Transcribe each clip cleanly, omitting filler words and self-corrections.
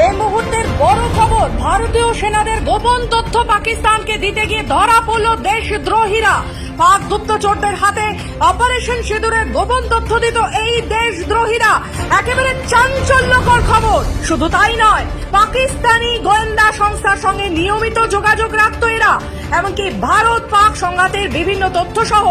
এই মুহূর্তের বড় খবর, ভারতীয় সেনাদের গোপন তথ্য পাকিস্তানকে দিতে গিয়ে ধরা পড়ল দেশদ্রোহীরা। পাক গুপ্তচরদের হাতে অপারেশন সিঁদুরের গোপন তথ্য দিত এই দেশদ্রোহীরা। একেবারে চাঞ্চল্যকর খবর। শুধু তাই নয়, পাকিস্তানি গোয়েন্দা সংস্থার সঙ্গে নিয়মিত যোগাযোগ রাখত এরা। এমনকি ভারত পাক সংঘাতের বিভিন্ন তথ্য সহ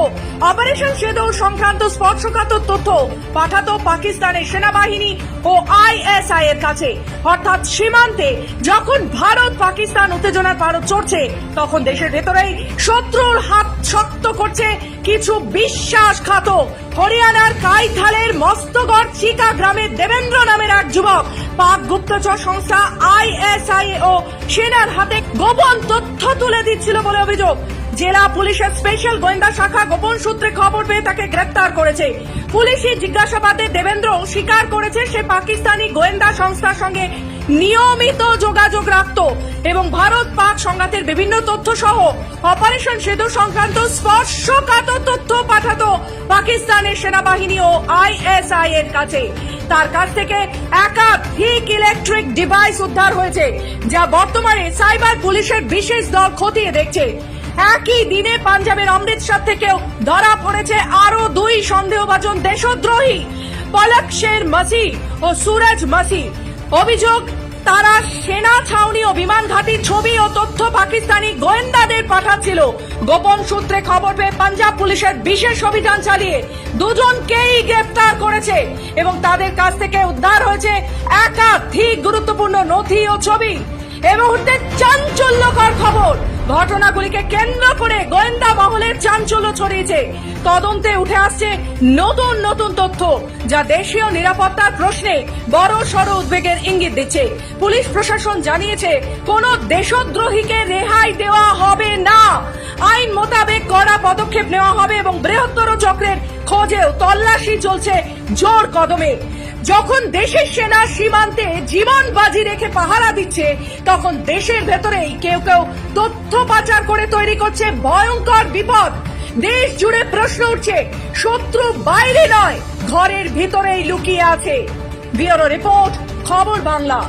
অপারেশন সিঁদুর সংক্রান্ত স্পর্শকাতর তথ্য পাঠাতো পাকিস্তানের সেনাবাহিনী ও আইএসআই এর কাছে। অর্থাৎ সীমান্তে যখন ভারত পাকিস্তান উত্তেজনার পারদ চড়ছে, তখন দেশের ভেতরেই শত্রুর হাত শক্ত করছে কিছু বিশ্বাসঘাতক। হরিয়ানার কাইথালের মস্তগড় চিকা গ্রামের দেবেন্দ্র নামের এক যুবক পাক গুপ্তচর সংস্থা আইএসআই ও সেনার হাতে গোপন তথ্য তুলে দিচ্ছিল বলে অভিযোগ। জেলা পুলিশের স্পেশাল গোয়েন্দা শাখা গোপন সূত্রে খবর পেয়ে তাকে গ্রেফতার করেছে। পুলিশি জিজ্ঞাসাবাদে দেবেন্দ্র স্বীকার করেছে সে পাকিস্তানি গোয়েন্দা সংস্থার সঙ্গে নিয়মিত যোগাযোগ রাখত এবং ভারত পাক সংঘাতের বিভিন্ন তথ্য সহ অপারেশন সিঁদুর সংক্রান্ত স্পর্শকাতর তথ্য পাঠাতো পাকিস্তানের সেনাবাহিনী ও আইএসআই এর কাছে। তার কাছ থেকে একাধিক ইলেকট্রিক ডিভাইস উদ্ধার হয়েছে, যা বর্তমানে সাইবার পুলিশের বিশেষ দল খতিয়ে দেখছে। একই দিনে পাঞ্জাবের অমৃতসর থেকেও ধরা পড়েছে আরো দুই সন্দেহভাজন দেশদ্রোহী, পলক শের মাসি ও সুরজ মাসি। অভিযোগ, তারা সেনা ছাউনি ও বিমান ঘাঁটির ছবি ও তথ্য পাকিস্তানি গোয়েন্দাদের পাঠাচ্ছিল। গোপন সূত্রে খবর পেয়ে পাঞ্জাব পুলিশের বিশেষ অভিযান চালিয়ে দুজনকেই গ্রেফতার করেছে এবং তাদের কাছ থেকে উদ্ধার হয়েছে একাধিক গুরুত্বপূর্ণ নথি ও ছবি। এই মুহূর্তে চাঞ্চল্যকর খবর, ঘটনাগুলিকে কেন্দ্র করে গোয়েন্দা মহলের চাঞ্চল্য ছড়িয়েছে। তদন্তে উঠে আসছে নতুন নতুন তথ্য, যা দেশীয় নিরাপত্তার প্রশ্নে বড় সড় উদ্বেগের ইঙ্গিত দিচ্ছে। পুলিশ প্রশাসন জানিয়েছে কোন দেশদ্রোহীকে রেহাই দেওয়া হবে না। আইন মোতাবেক কড়া পদক্ষেপ নেওয়া হবে এবং বৃহত্তর চক্রের খোঁজেও তল্লাশি চলছে জোর কদমে। যখন দেশের সেনা সীমান্তে জীবন বাজি রেখে পাহারা দিচ্ছে, তখন দেশের ভেতরেই কেউ কেউ তথ্য পাচার করে তৈরি করছে ভয়ঙ্কর বিপদ। দেশ জুড়ে প্রশ্ন উঠছে, শত্রু বাইরে নয়, ঘরের ভিতরেই লুকিয়ে আছে। ব্যুরো রিপোর্ট, খবর বাংলা।